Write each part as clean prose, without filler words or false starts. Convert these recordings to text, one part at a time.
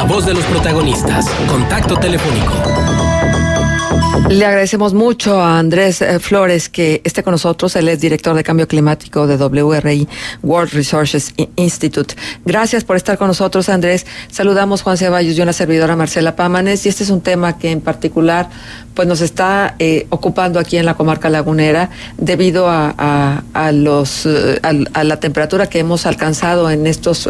la voz de los protagonistas. Contacto telefónico. Le agradecemos mucho a Andrés Flores que esté con nosotros. Él es director de Cambio Climático de WRI, World Resources Institute. Gracias por estar con nosotros, Andrés. Saludamos Juan Ceballos y una servidora, Marcela Pámanes, y este es un tema que en particular pues nos está ocupando aquí en la comarca lagunera debido a la temperatura que hemos alcanzado en estos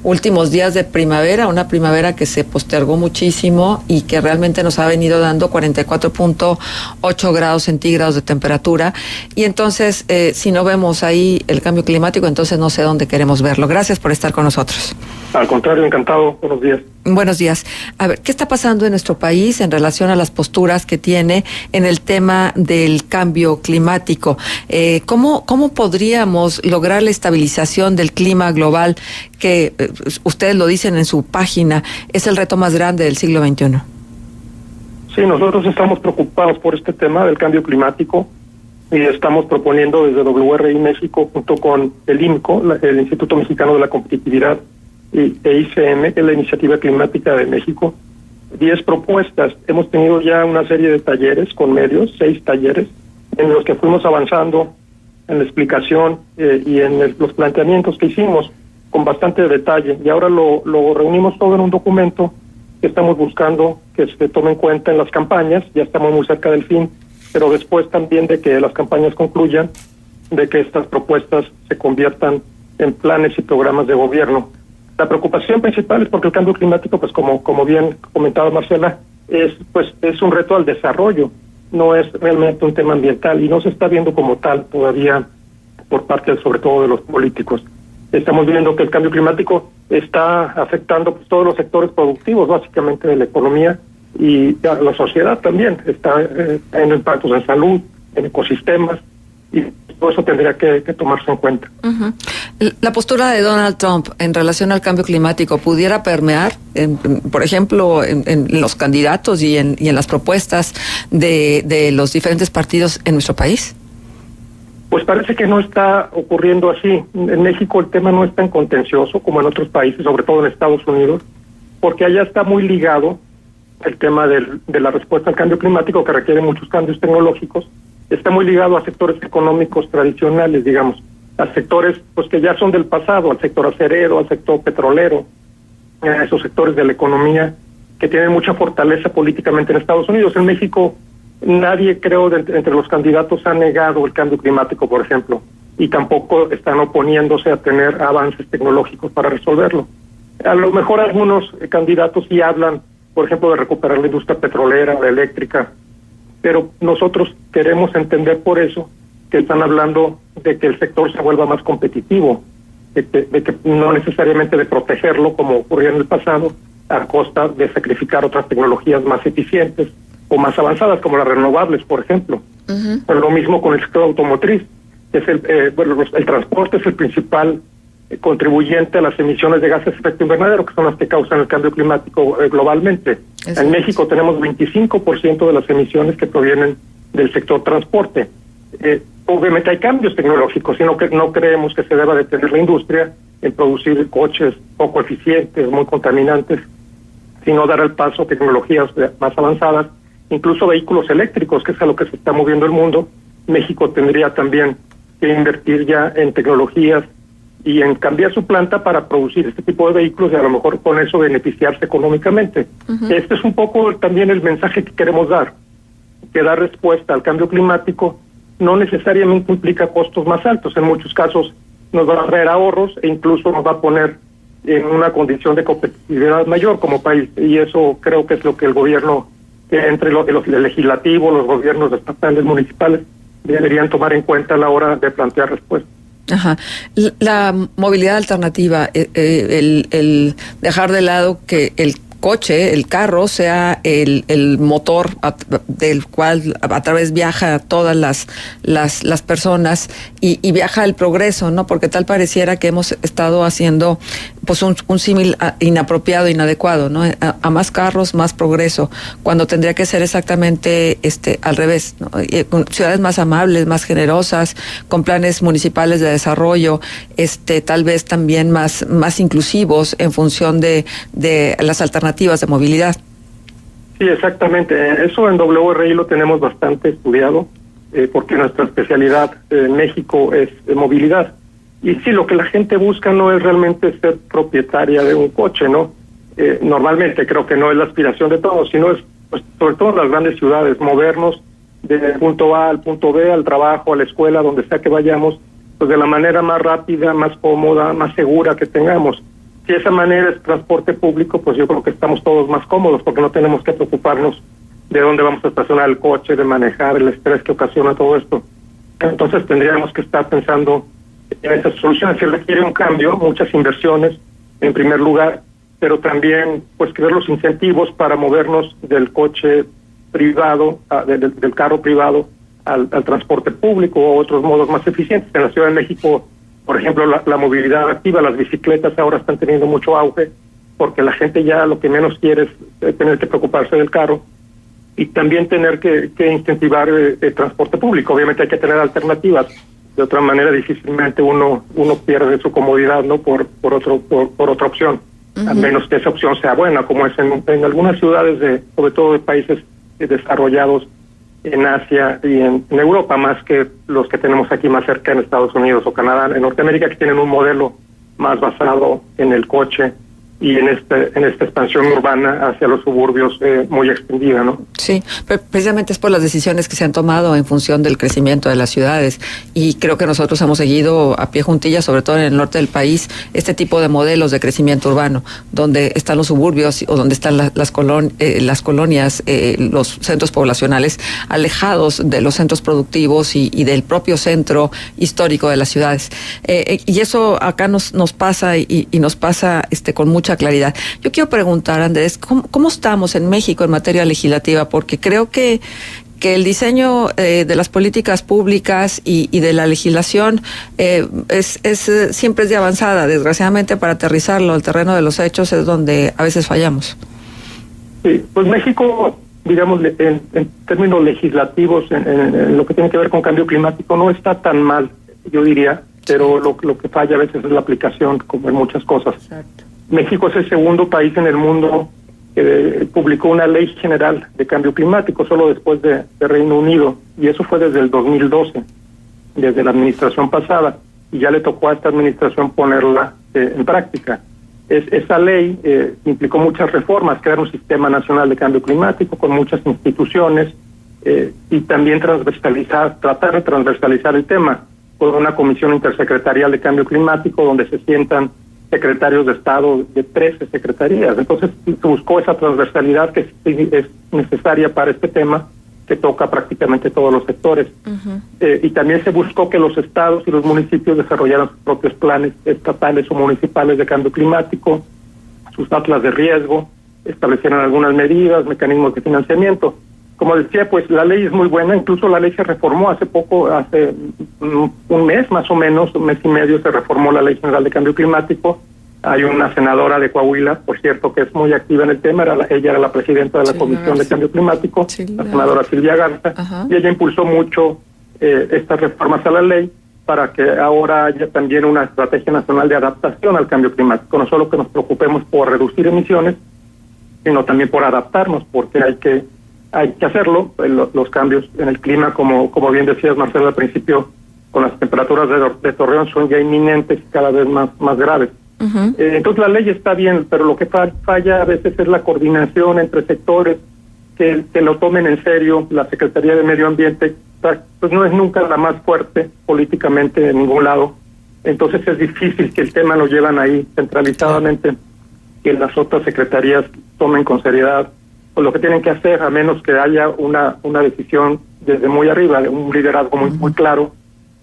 últimos días de primavera, una primavera que se postergó muchísimo y que realmente nos ha venido dando 44.8 grados centígrados de temperatura, y entonces si no vemos ahí el cambio climático, entonces no sé dónde queremos verlo. Gracias por estar con nosotros. Al contrario, encantado. Buenos días. Buenos días. A ver, ¿qué está pasando en nuestro país en relación a las posturas que tiene en el tema del cambio climático? ¿Cómo podríamos lograr la estabilización del clima global que ustedes lo dicen en su página, es el reto más grande del siglo XXI? Sí, nosotros estamos preocupados por este tema del cambio climático y estamos proponiendo desde WRI México junto con el IMCO, el Instituto Mexicano de la Competitividad, e ICM, que es la Iniciativa Climática de México, 10 propuestas. Hemos tenido ya una serie de talleres con medios, 6 talleres, en los que fuimos avanzando en la explicación y en los planteamientos que hicimos con bastante detalle. Y ahora lo reunimos todo en un documento que estamos buscando que se tome en cuenta en las campañas. Ya estamos muy cerca del fin, pero después también de que las campañas concluyan, de que estas propuestas se conviertan en planes y programas de gobierno. La preocupación principal es porque el cambio climático, pues como bien comentaba Marcela, es un reto al desarrollo, no es realmente un tema ambiental y no se está viendo como tal todavía por parte sobre todo de los políticos. Estamos viendo que el cambio climático está afectando pues todos los sectores productivos, básicamente de la economía, y a la sociedad también. Está teniendo impactos en salud, en ecosistemas, y todo eso tendría que tomarse en cuenta. Uh-huh. La postura de Donald Trump en relación al cambio climático pudiera permear, por ejemplo, en los candidatos y en las propuestas de los diferentes partidos en nuestro país. Pues parece que no está ocurriendo así. En México el tema no es tan contencioso como en otros países, sobre todo en Estados Unidos, porque allá está muy ligado el tema de la respuesta al cambio climático, que requiere muchos cambios tecnológicos. Está muy ligado a sectores económicos tradicionales, digamos, a sectores pues que ya son del pasado, al sector acerero, al sector petrolero, a esos sectores de la economía que tienen mucha fortaleza políticamente en Estados Unidos. En México nadie, creo, entre los candidatos ha negado el cambio climático, por ejemplo, y tampoco están oponiéndose a tener avances tecnológicos para resolverlo. A lo mejor algunos candidatos sí hablan, por ejemplo, de recuperar la industria petrolera, la eléctrica, pero nosotros queremos entender por eso que están hablando de que el sector se vuelva más competitivo, de que no necesariamente de protegerlo como ocurría en el pasado a costa de sacrificar otras tecnologías más eficientes o más avanzadas como las renovables, por ejemplo. Uh-huh. Pero lo mismo con el sector automotriz, que es el transporte es el principal contribuyente a las emisiones de gases de efecto invernadero, que son las que causan el cambio climático globalmente. Exacto. En México tenemos 25% de las emisiones que provienen del sector transporte. Obviamente hay cambios tecnológicos, sino que no creemos que se deba detener la industria en producir coches poco eficientes, muy contaminantes, sino dar el paso a tecnologías más avanzadas, incluso vehículos eléctricos, que es a lo que se está moviendo el mundo. México tendría también que invertir ya en tecnologías y en cambiar su planta para producir este tipo de vehículos y a lo mejor con eso beneficiarse económicamente. Uh-huh. Este es un poco también el mensaje que queremos dar, que dar respuesta al cambio climático no necesariamente implica costos más altos. En muchos casos nos va a traer ahorros e incluso nos va a poner en una condición de competitividad mayor como país, y eso creo que es lo que el gobierno, entre el legislativo, los gobiernos estatales, municipales, deberían tomar en cuenta a la hora de plantear respuestas. Ajá. La movilidad alternativa, el dejar de lado que el coche, el carro, sea el motor del cual a través viaja todas las personas y viaja el progreso, ¿no? Porque tal pareciera que hemos estado haciendo pues un símil inapropiado, inadecuado, ¿no? A más carros, más progreso, cuando tendría que ser exactamente al revés, ¿no? Con ciudades más amables, más generosas, con planes municipales de desarrollo, tal vez también más inclusivos en función de las alternativas de movilidad. Sí, exactamente. Eso en WRI lo tenemos bastante estudiado, porque nuestra especialidad en México es movilidad. Y sí, lo que la gente busca no es realmente ser propietaria de un coche, ¿no? Normalmente creo que no es la aspiración de todos, sino es, pues, sobre todo en las grandes ciudades, movernos del punto A al punto B, al trabajo, a la escuela, donde sea que vayamos, pues de la manera más rápida, más cómoda, más segura que tengamos. Si esa manera es transporte público, pues yo creo que estamos todos más cómodos, porque no tenemos que preocuparnos de dónde vamos a estacionar el coche, de manejar, el estrés que ocasiona todo esto. Entonces tendríamos que estar pensando en esas soluciones. Se requiere un cambio, muchas inversiones en primer lugar, pero también pues crear los incentivos para movernos del coche privado, del carro privado al transporte público o otros modos más eficientes. En la Ciudad de México, por ejemplo, la movilidad activa, las bicicletas ahora están teniendo mucho auge, porque la gente ya lo que menos quiere es tener que preocuparse del carro, y también tener que incentivar el transporte público. Obviamente hay que tener alternativas. De otra manera difícilmente uno pierde su comodidad, ¿no? por otra opción, a menos que esa opción sea buena, como es en algunas ciudades sobre todo de países desarrollados en Asia y en Europa, más que los que tenemos aquí más cerca en Estados Unidos o Canadá, en Norteamérica, que tienen un modelo más basado en el coche y en esta expansión urbana hacia los suburbios muy extendida, ¿no? Sí, pero precisamente es por las decisiones que se han tomado en función del crecimiento de las ciudades, y creo que nosotros hemos seguido a pie juntillas, sobre todo en el norte del país, este tipo de modelos de crecimiento urbano, donde están los suburbios o donde están las colonias, los centros poblacionales, alejados de los centros productivos y del propio centro histórico de las ciudades. Y eso acá nos pasa y nos pasa con mucha claridad. Yo quiero preguntar, Andrés, ¿cómo estamos en México en materia legislativa? Porque creo que el diseño de las políticas públicas y de la legislación siempre es de avanzada. Desgraciadamente, para aterrizarlo al terreno de los hechos es donde a veces fallamos. Sí, pues México, digamos, en términos legislativos, en lo que tiene que ver con cambio climático, no está tan mal, yo diría, pero lo que falla a veces es la aplicación, como en muchas cosas. Exacto. México es el segundo país en el mundo que publicó una ley general de cambio climático, solo después de Reino Unido, y eso fue desde el 2012, desde la administración pasada, y ya le tocó a esta administración ponerla en práctica. Esa ley implicó muchas reformas, crear un sistema nacional de cambio climático con muchas instituciones, y también tratar de transversalizar el tema con una comisión intersecretarial de cambio climático donde se sientan secretarios de Estado de 13 secretarías. Entonces se buscó esa transversalidad que es necesaria para este tema, que toca prácticamente todos los sectores. Y también se buscó que los estados y los municipios desarrollaran sus propios planes estatales o municipales de cambio climático, sus atlas de riesgo, establecieran algunas medidas, mecanismos de financiamiento. Como decía, pues la ley es muy buena, incluso la ley se reformó hace poco, hace un mes más o menos, un mes y medio se reformó la Ley General de Cambio Climático. Hay una senadora de Coahuila, por cierto, que es muy activa en el tema, ella era la presidenta de la Comisión de Cambio Climático, la senadora Silvia Garza, y ella impulsó mucho estas reformas a la ley para que ahora haya también una estrategia nacional de adaptación al cambio climático, no solo que nos preocupemos por reducir emisiones, sino también por adaptarnos, porque hay que hacerlo. Los cambios en el clima, como bien decías, Marcelo, al principio, con las temperaturas de Torreón son ya inminentes y cada vez más graves. Entonces la ley está bien, pero lo que falla a veces es la coordinación entre sectores que lo tomen en serio. La Secretaría de Medio Ambiente pues no es nunca la más fuerte políticamente en ningún lado, entonces es difícil que el tema lo llevan ahí centralizadamente, que las otras secretarías tomen con seriedad pues lo que tienen que hacer, a menos que haya una decisión desde muy arriba, un liderazgo muy claro.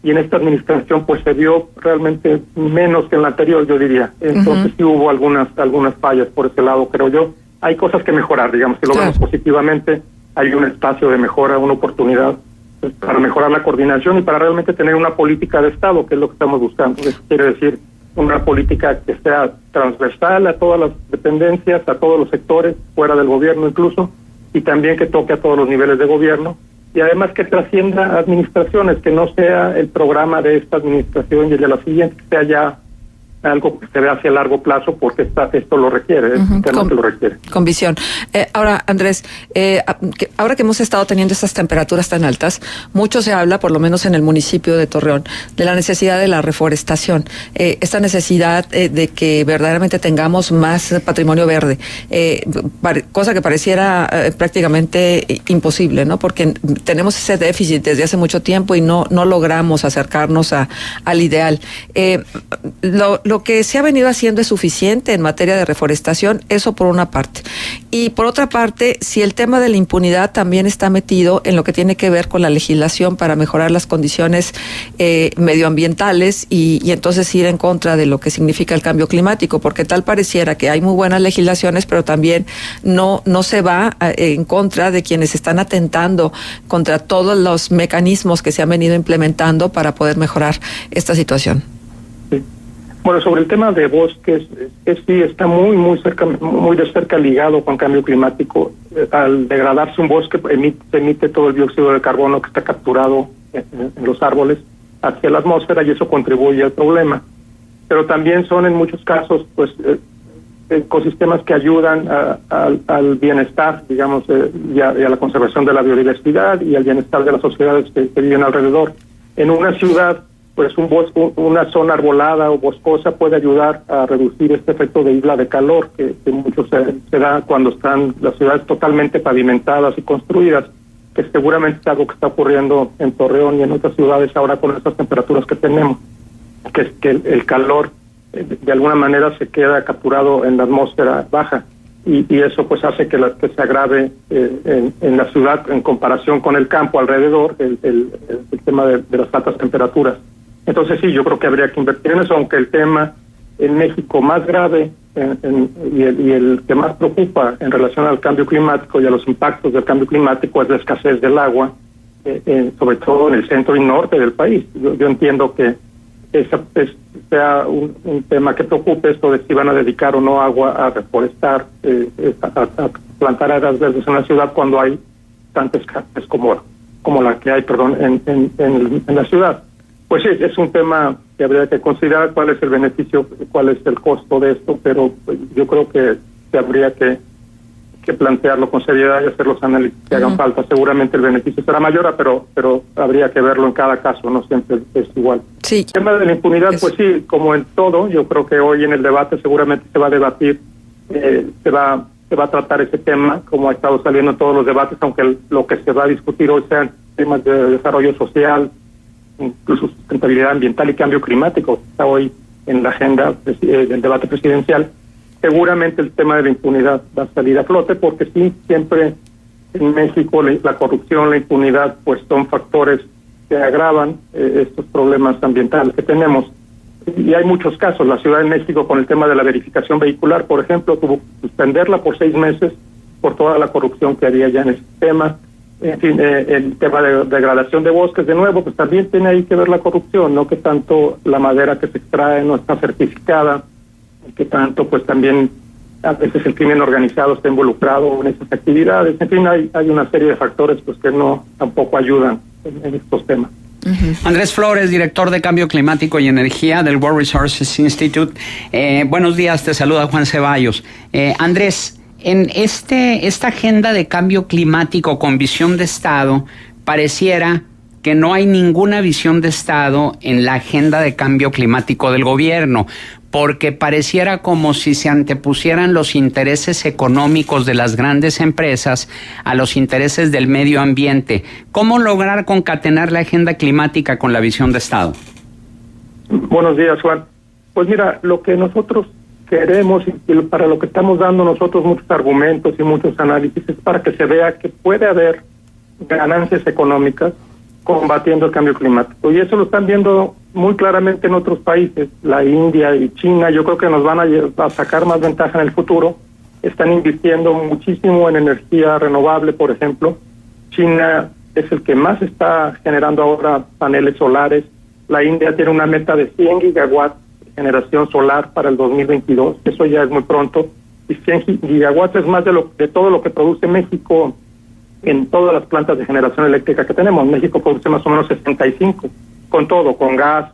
Y en esta administración pues se vio realmente menos que en la anterior, yo diría. Entonces sí hubo algunas fallas por ese lado, creo yo. Hay cosas que mejorar, digamos, si lo vemos positivamente, hay un espacio de mejora, una oportunidad pues, para mejorar la coordinación y para realmente tener una política de Estado, que es lo que estamos buscando. Eso quiere decir una política que sea transversal a todas las dependencias, a todos los sectores, fuera del gobierno incluso, y también que toque a todos los niveles de gobierno, y además que trascienda administraciones, que no sea el programa de esta administración y el de la siguiente, que sea ya algo que se ve hacia largo plazo, porque esto lo requiere, es un tema que lo requiere. Con visión. Ahora, Andrés, ahora que hemos estado teniendo estas temperaturas tan altas, mucho se habla, por lo menos en el municipio de Torreón, de la necesidad de la reforestación, esta necesidad de que verdaderamente tengamos más patrimonio verde, cosa que pareciera prácticamente imposible, ¿no? Porque tenemos ese déficit desde hace mucho tiempo y no logramos acercarnos al ideal. Lo que se ha venido haciendo es suficiente en materia de reforestación, eso por una parte. Y por otra parte, si el tema de la impunidad también está metido en lo que tiene que ver con la legislación para mejorar las condiciones medioambientales y entonces ir en contra de lo que significa el cambio climático, porque tal pareciera que hay muy buenas legislaciones, pero también no se va en contra de quienes están atentando contra todos los mecanismos que se han venido implementando para poder mejorar esta situación. Bueno, sobre el tema de bosques, sí está muy de cerca ligado con cambio climático. Al degradarse un bosque, se emite todo el dióxido de carbono que está capturado en los árboles hacia la atmósfera y eso contribuye al problema. Pero también son en muchos casos, pues, ecosistemas que ayudan al bienestar, digamos, y a la conservación de la biodiversidad y al bienestar de las sociedades que viven alrededor. En una ciudad, pues una zona arbolada o boscosa puede ayudar a reducir este efecto de isla de calor que mucho se da cuando están las ciudades totalmente pavimentadas y construidas, que seguramente es algo que está ocurriendo en Torreón y en otras ciudades ahora con estas temperaturas que tenemos, que el calor de alguna manera se queda capturado en la atmósfera baja y eso pues hace que se agrave en la ciudad en comparación con el campo alrededor el tema de las altas temperaturas. Entonces sí, yo creo que habría que invertir en eso, aunque el tema en México más grave y el que más preocupa en relación al cambio climático y a los impactos del cambio climático es la escasez del agua, sobre todo en el centro y norte del país. Yo entiendo que sea un tema que preocupe esto de si van a dedicar o no agua a reforestar, a plantar áreas verdes en la ciudad cuando hay tanta escasez como la que hay, en la ciudad. Pues sí, es un tema que habría que considerar cuál es el beneficio, cuál es el costo de esto, pero pues, yo creo que habría que plantearlo con seriedad y hacer los análisis que hagan falta. Seguramente el beneficio será mayor, pero habría que verlo en cada caso, no siempre es igual. Sí. El tema de la impunidad, pues sí, como en todo, yo creo que hoy en el debate seguramente se va a debatir, se va a tratar ese tema, como ha estado saliendo en todos los debates, aunque lo que se va a discutir hoy sean temas de desarrollo social, incluso sustentabilidad ambiental y cambio climático, que está hoy en la agenda del debate presidencial. Seguramente el tema de la impunidad va a salir a flote, porque sí, siempre en México la corrupción, la impunidad, pues son factores que agravan estos problemas ambientales que tenemos. Y hay muchos casos. La Ciudad de México, con el tema de la verificación vehicular, por ejemplo, tuvo que suspenderla por 6 meses por toda la corrupción que había ya en ese tema. En fin, el tema de degradación de bosques, de nuevo, pues también tiene ahí que ver la corrupción, no que tanto la madera que se extrae no está certificada, que tanto pues también a veces el crimen organizado está involucrado en estas actividades. En fin, hay una serie de factores pues que no tampoco ayudan en estos temas. Andrés Flores, director de Cambio Climático y Energía del World Resources Institute. Buenos días, te saluda Juan Ceballos. Andrés, en esta agenda de cambio climático con visión de Estado, pareciera que no hay ninguna visión de Estado en la agenda de cambio climático del gobierno, porque pareciera como si se antepusieran los intereses económicos de las grandes empresas a los intereses del medio ambiente. ¿Cómo lograr concatenar la agenda climática con la visión de Estado? Buenos días, Juan. Pues mira, lo que nosotros queremos y para lo que estamos dando nosotros muchos argumentos y muchos análisis es para que se vea que puede haber ganancias económicas combatiendo el cambio climático. Y eso lo están viendo muy claramente en otros países, la India y China. Yo creo que nos van a sacar más ventaja en el futuro. Están invirtiendo muchísimo en energía renovable, por ejemplo. China es el que más está generando ahora paneles solares. La India tiene una meta de 100 gigawatts generación solar para el 2022, eso ya es muy pronto, y 100 gigawatts es más de todo lo que produce México en todas las plantas de generación eléctrica que tenemos. México produce más o menos 65, con todo, con gas,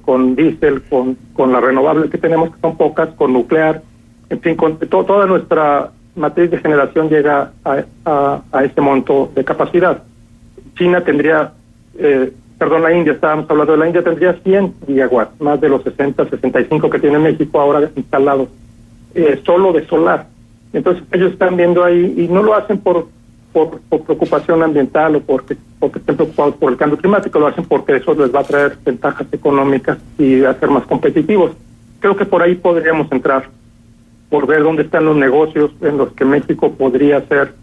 con diésel, con las renovables que tenemos, que son pocas, con nuclear, en fin, con toda nuestra matriz de generación llega a ese monto de capacidad. China tendría, la India, estábamos hablando de la India, tendría 100 gigawatts, más de los 65 que tiene México ahora instalados, solo de solar. Entonces ellos están viendo ahí, y no lo hacen por preocupación ambiental o porque estén preocupados por el cambio climático, lo hacen porque eso les va a traer ventajas económicas y hacer más competitivos. Creo que por ahí podríamos entrar, por ver dónde están los negocios en los que México podría ser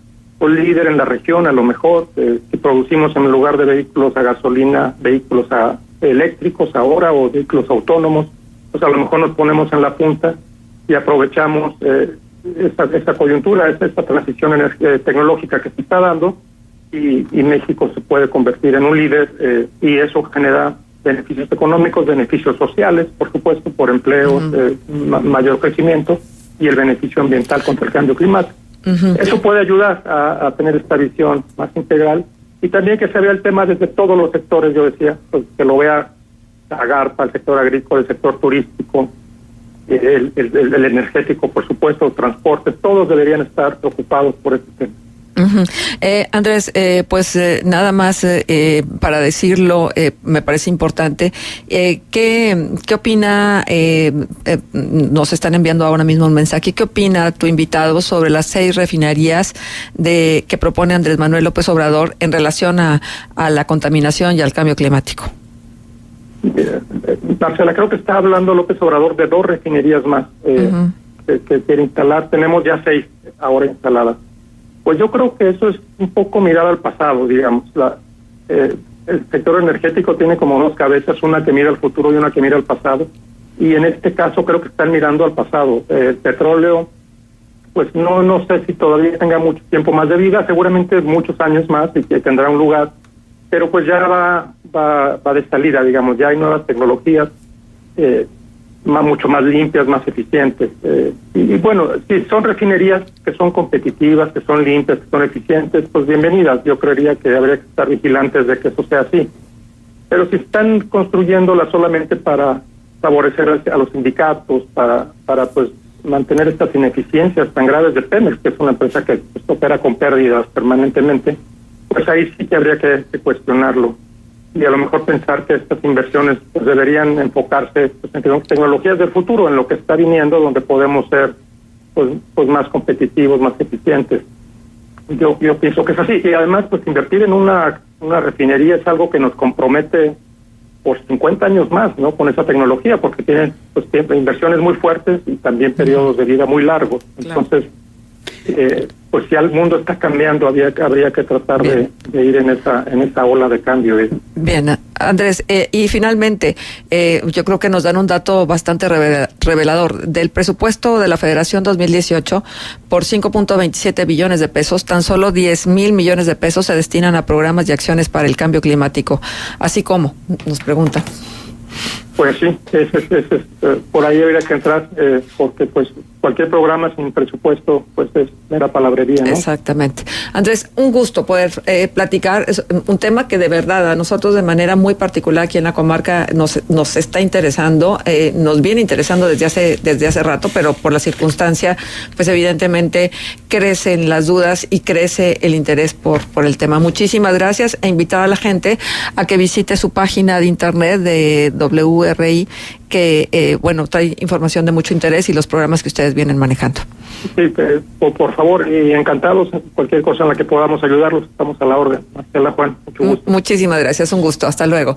un líder en la región, a lo mejor, si producimos en lugar de vehículos a gasolina, vehículos eléctricos ahora o vehículos autónomos, pues a lo mejor nos ponemos en la punta y aprovechamos esta coyuntura, esta transición tecnológica que se está dando, y México se puede convertir en un líder, y eso genera beneficios económicos, beneficios sociales, por supuesto, por empleos, mayor crecimiento, y el beneficio ambiental contra el cambio climático. Eso puede ayudar a tener esta visión más integral, y también que se vea el tema desde todos los sectores, yo decía, pues, que lo vea Agarpa, el sector agrícola, el sector turístico, el energético, por supuesto, transportes, todos deberían estar preocupados por este tema. Andrés, nada más para decirlo, me parece importante. ¿Qué opina? Nos están enviando ahora mismo un mensaje. ¿Qué opina tu invitado sobre las 6 refinerías que propone Andrés Manuel López Obrador en relación a la contaminación y al cambio climático? Marcela, creo que está hablando López Obrador de 2 refinerías más que quiere instalar. Tenemos ya 6 ahora instaladas. Pues yo creo que eso es un poco mirar al pasado, digamos. El sector energético tiene como 2 cabezas, una que mira al futuro y una que mira al pasado. Y en este caso creo que están mirando al pasado. El petróleo, pues no sé si todavía tenga mucho tiempo más de vida, seguramente muchos años más, y que tendrá un lugar, pero pues ya va de salida, digamos. Ya hay nuevas tecnologías, mucho más limpias, más eficientes. Y bueno, si son refinerías que son competitivas, que son limpias, que son eficientes, pues bienvenidas. Yo creería que habría que estar vigilantes de que eso sea así. Pero si están construyéndolas solamente para favorecer a los sindicatos, para pues mantener estas ineficiencias tan graves de Pemex, que es una empresa que pues, opera con pérdidas permanentemente, pues ahí sí que habría que cuestionarlo. Y a lo mejor pensar que estas inversiones pues deberían enfocarse pues, en tecnologías del futuro, en lo que está viniendo, donde podemos ser pues más competitivos, más eficientes. Yo pienso que es así. Y además, pues invertir en una refinería es algo que nos compromete por 50 años más, ¿no? Con esa tecnología, porque tiene pues inversiones muy fuertes y también periodos de vida muy largos. Claro. Entonces, pues si el mundo está cambiando, habría que tratar de ir en esa ola de cambio. Bien, Andrés, y finalmente, yo creo que nos dan un dato bastante revelador. Del presupuesto de la Federación 2018, por 5.27 billones de pesos, tan solo 10,000 millones de pesos se destinan a programas y acciones para el cambio climático. Así como, nos preguntan. Pues sí, por ahí habría que entrar, porque pues cualquier programa sin presupuesto pues es mera palabrería, ¿no? Exactamente. Andrés, un gusto poder platicar. Es un tema que de verdad a nosotros de manera muy particular aquí en la comarca nos está interesando, nos viene interesando desde hace rato, pero por la circunstancia pues evidentemente crecen las dudas y crece el interés por el tema. Muchísimas gracias, e invitar a la gente a que visite su página de internet de WRI, que trae información de mucho interés y los programas que ustedes vienen manejando. Sí, por favor, y encantados, cualquier cosa en la que podamos ayudarlos, estamos a la orden. Marcela, Juan, mucho gusto. Muchísimas gracias, un gusto, hasta luego.